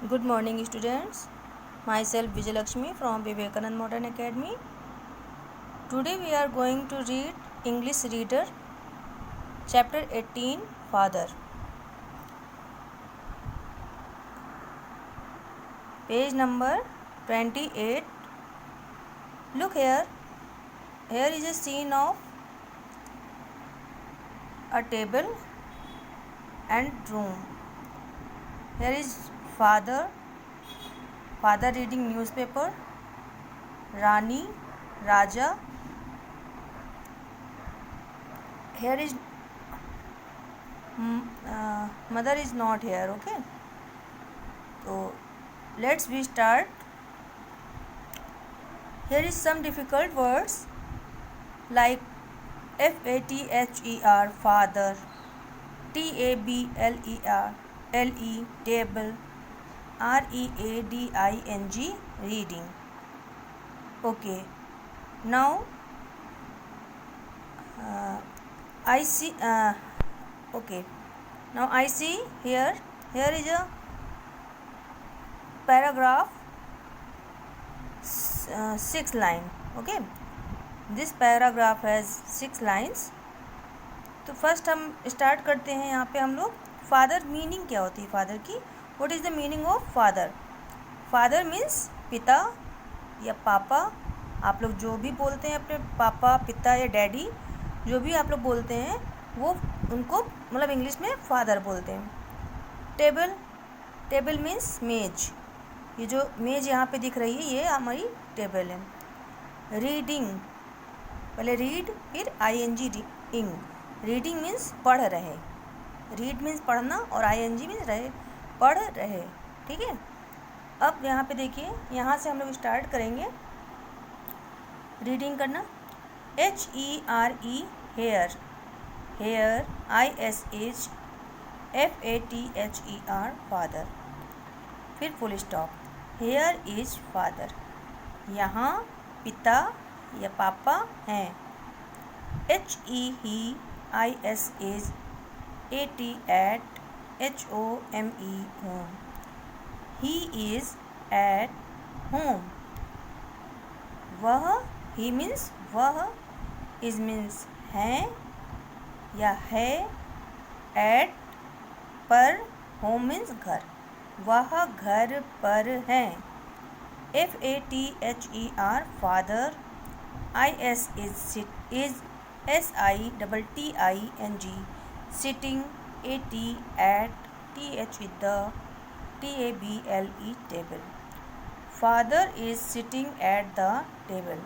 Good morning, students. Myself Vijay Lakshmi from Vivekanand Modern Academy. Today we are going to read English Reader, Chapter 18, Father. Page number 28. Look here. Here is a scene of a table and room. Here is father reading newspaper, Rani, Raja. Here is mother is not here. Okay, so let's we start. Here is some difficult words like father, father, table, table, reading, reading. Okay, now I see. Okay, now I see here. Here is a paragraph, 6 line. Okay, this paragraph has 6 lines. तो first हम start करते हैं. यहाँ पे हम लोग father meaning क्या होती है फादर की. What is the meaning of father. Father means पिता या पापा. आप लोग जो भी बोलते हैं अपने पापा, पिता या डैडी, जो भी आप लोग बोलते हैं वो उनको मतलब इंग्लिश में फादर बोलते हैं. टेबल, टेबल मीन्स मेज. ये जो मेज यहाँ पे दिख रही है ये हमारी टेबल है. रीडिंग, पहले रीड फिर इंग. रीडिंग मीन्स पढ़ रहे. रीड मीन्स पढ़ना और ing मीन्स रहे, पढ़ रहे. ठीक है. अब यहाँ पे देखिए, यहाँ से हम लोग स्टार्ट करेंगे रीडिंग करना. HERE here, here ISHFATHER father. फिर full stop. Here is father. यहाँ पिता या पापा हैं. HE IS is AT at HOME home. He is at home. वह, he means वह, is means है या है, at पर, home means घर. वह घर पर है. FATHER father. IS is SITTING sitting. AT at TH with the TABLE table. Father is sitting at the table.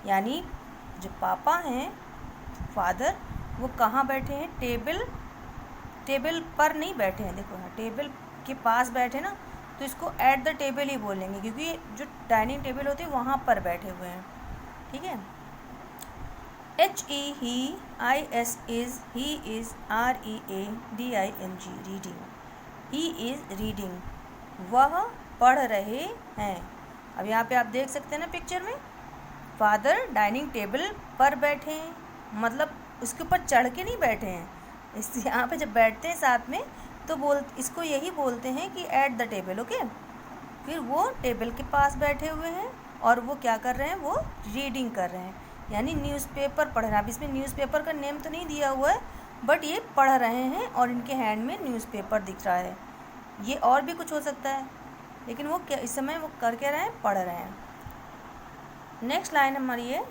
यानी जो पापा हैं फादर वो कहाँ बैठे हैं. टेबल, टेबल पर नहीं बैठे हैं. देखो यहाँ टेबल के पास बैठे ना, तो इसको एट द टेबल ही बोलेंगे क्योंकि जो डाइनिंग टेबल होती है वहाँ पर बैठे हुए हैं. ठीक है. HEIS is he is READING reading. He is reading. वह पढ़ रहे हैं. अब यहाँ पे आप देख सकते हैं ना पिक्चर में, फादर डाइनिंग टेबल पर बैठे हैं, मतलब उसके ऊपर चढ़ के नहीं बैठे हैं. इस यहाँ पे जब बैठते हैं साथ में तो इसको यही बोलते हैं कि एट द टेबल. ओके. फिर वो टेबल के पास बैठे हुए हैं और वो क्या कर रहे हैं, वो रीडिंग कर रहे हैं यानी न्यूज़पेपर पढ़ रहे हैं. अब इसमें न्यूज़पेपर का नेम तो नहीं दिया हुआ है बट ये पढ़ रहे हैं और इनके हैंड में न्यूज़पेपर दिख रहा है. ये और भी कुछ हो सकता है लेकिन वो क्या इस समय वो कर क्या रहे हैं, पढ़ रहे हैं. नेक्स्ट लाइन हमारी है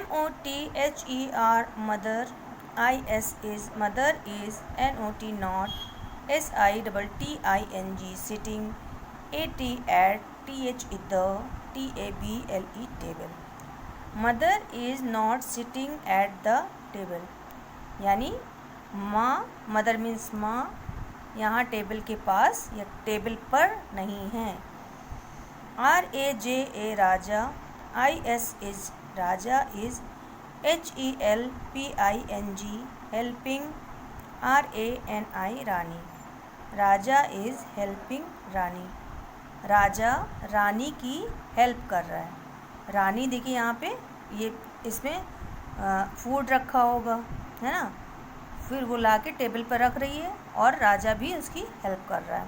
MOTHER mother. IS is mother is NOT not. SITTING sitting. AT at TH with the TABLE table. Mother is not sitting at the table. यानी माँ, मदर मीन्स माँ, यहाँ टेबल के पास या टेबल पर नहीं है. RAJA Raja. IS is Raja is HELPING helping. RANI Rani. Raja is helping Rani. Raja Rani की हेल्प कर रहा है. रानी देखिए यहाँ पे ये इसमें फूड रखा होगा है ना, फिर वो ला के टेबल पर रख रही है और राजा भी उसकी हेल्प कर रहा है.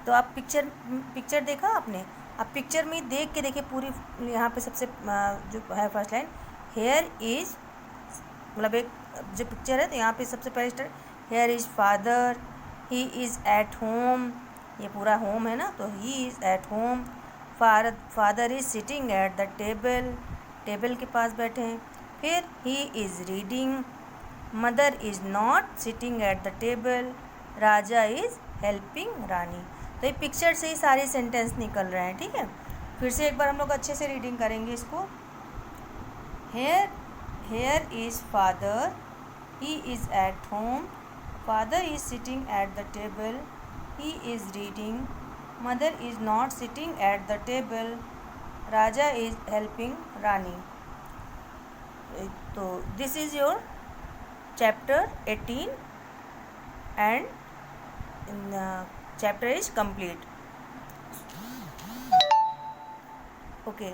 तो तो आप पिक्चर देखा आपने, आप पिक्चर में देख के देखिए पूरी, यहाँ पे सबसे जो है फर्स्ट लाइन, हेयर इज, मतलब एक जो पिक्चर है तो यहाँ पे सबसे पहले start, here is father, he is at home, ये पूरा होम है ना, तो he is at home, father is sitting at the table, table के पास बैठे हैं। फिर he is reading, mother is not sitting at the table, Raja is helping Rani. तो ये पिक्चर से ही सारे सेंटेंस निकल रहे हैं, ठीक है। फिर से एक बार हम लोग अच्छे से रीडिंग करेंगे इसको। Here is father, he is at home, father is sitting at the table, he is reading, mother is not sitting at the table, Raja is helping Rani. तो this is your chapter 18 and chapter is complete. Okay,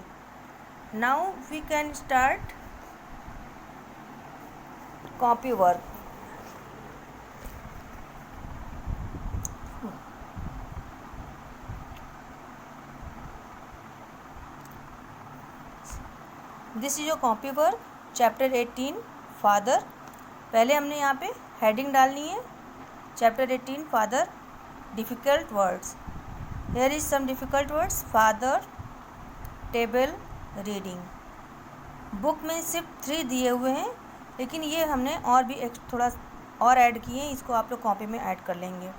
now we can start copy work. This is your copy work, chapter 18 father. पहले हमने यहाँ पे heading डालनी है, chapter 18 father, difficult words. Here is some difficult words, father, table, reading. Book में सिर्फ 3 दिए हुए हैं, लेकिन ये हमने और भी एक थोड़ा और ऐड किए हैं, इसको आप लोग कॉपी में ऐड कर लेंगे।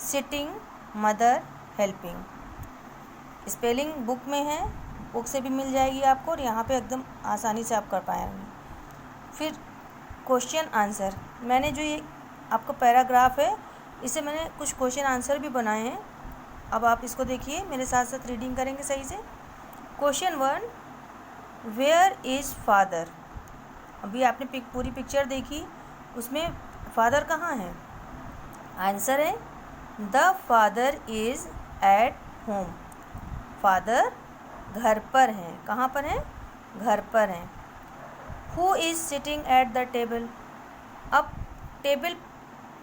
Sitting, mother, helping. Spelling book में है, बुक से भी मिल जाएगी आपको, और यहाँ पे एकदम आसानी से आप कर पाएंगे। फिर क्वेश्चन आंसर, मैंने जो ये आपका पैराग्राफ है, इसे मैंने कुछ क्वेश्चन आंसर भी बनाए हैं। अब आप इसको देखिए, मेरे साथ साथ रीडिंग करेंगे सही से। Question 1, where is father. अभी आपने पूरी पिक्चर देखी, उसमें फादर कहाँ है? आंसर है the father is at home. Father घर पर हैं। कहाँ पर हैं? घर पर हैं। Who is sitting at the table. अब टेबल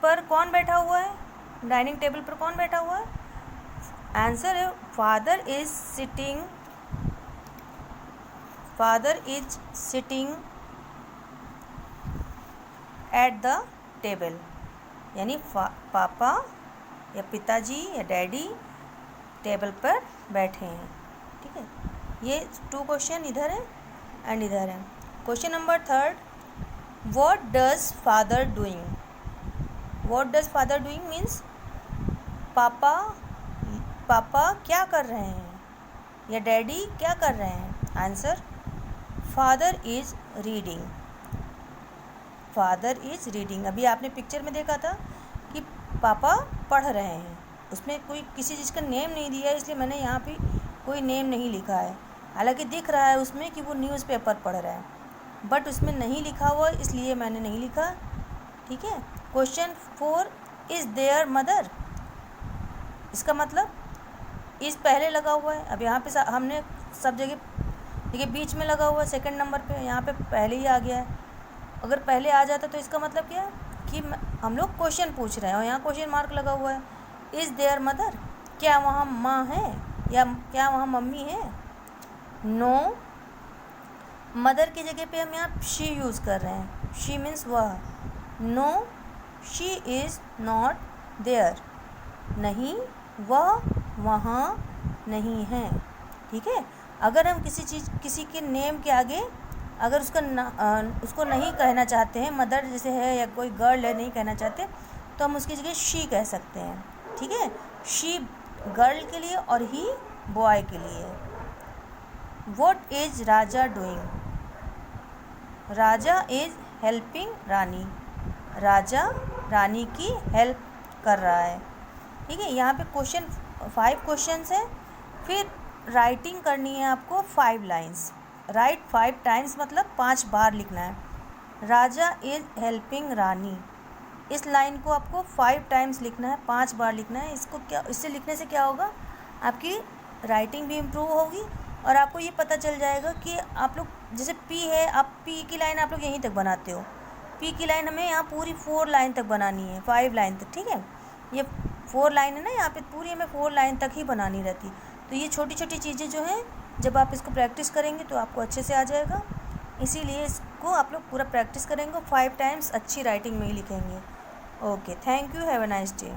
पर कौन बैठा हुआ है? डाइनिंग टेबल पर कौन बैठा हुआ है? आंसर है father is sitting at the table, यानी पापा या पिताजी या डैडी टेबल पर बैठे हैं, ठीक है। ये 2 क्वेश्चन इधर है एंड इधर है। Question number 3, what does father doing. What does father doing means पापा क्या कर रहे हैं या डैडी क्या कर रहे हैं। Answer father is reading. Father is reading. अभी आपने पिक्चर में देखा था कि पापा पढ़ रहे हैं, उसमें कोई किसी चीज़ का नेम नहीं दिया है, इसलिए मैंने यहाँ पे कोई नेम नहीं लिखा है। हालांकि दिख रहा है उसमें कि वो न्यूज़पेपर पढ़ रहा है, बट उसमें नहीं लिखा हुआ, इसलिए मैंने नहीं लिखा, ठीक है। Question 4, is there mother. इसका मतलब इज़ पहले लगा हुआ है। अब यहाँ पे हमने सब जगह देखिए बीच में लगा हुआ है, सेकंड नंबर पे, यहाँ पे पहले ही आ गया है। अगर पहले आ जाता तो इसका मतलब क्या है कि हम लोग क्वेश्चन पूछ रहे हैं और यहाँ क्वेश्चन मार्क लगा हुआ है। इज़ देयर मदर, क्या वहाँ माँ है या क्या वहाँ मम्मी है? नो। मदर की जगह पे हम यहाँ शी यूज़ कर रहे हैं, शी मीन्स वह। No she is not there, नहीं वह वहाँ नहीं है, ठीक है। अगर हम किसी के नेम के आगे अगर उसको नहीं कहना चाहते हैं, मदर जैसे है या कोई गर्ल है नहीं कहना चाहते, तो हम उसकी जगह शी कह सकते हैं, ठीक है। शी गर्ल के लिए और ही बॉय के लिए। What is Raja doing. Raja is helping Rani. Raja Rani की हेल्प कर रहा है, ठीक है। यहाँ पे 5 क्वेश्चंस हैं। फिर राइटिंग करनी है आपको 5 लाइन्स। राइट 5 टाइम्स, मतलब 5 बार लिखना है। राजा इज़ हेल्पिंग रानी, इस लाइन को आपको 5 टाइम्स लिखना है, 5 बार लिखना है। इससे लिखने से क्या होगा, आपकी राइटिंग भी इम्प्रूव होगी और आपको ये पता चल जाएगा कि आप लोग जैसे पी है, आप पी की लाइन आप लोग यहीं तक बनाते हो, पी की लाइन हमें यहाँ पूरी 4 लाइन तक बनानी है, 5 लाइन तक, ठीक है। ये 4 लाइन है ना, यहाँ पे पूरी हमें 4 लाइन तक ही बनानी रहती। तो ये छोटी छोटी चीज़ें जो हैं जब आप इसको प्रैक्टिस करेंगे तो आपको अच्छे से आ जाएगा, इसीलिए इसको आप लोग पूरा प्रैक्टिस करेंगे, 5 टाइम्स अच्छी राइटिंग में ही लिखेंगे। Okay, thank you, have a nice day.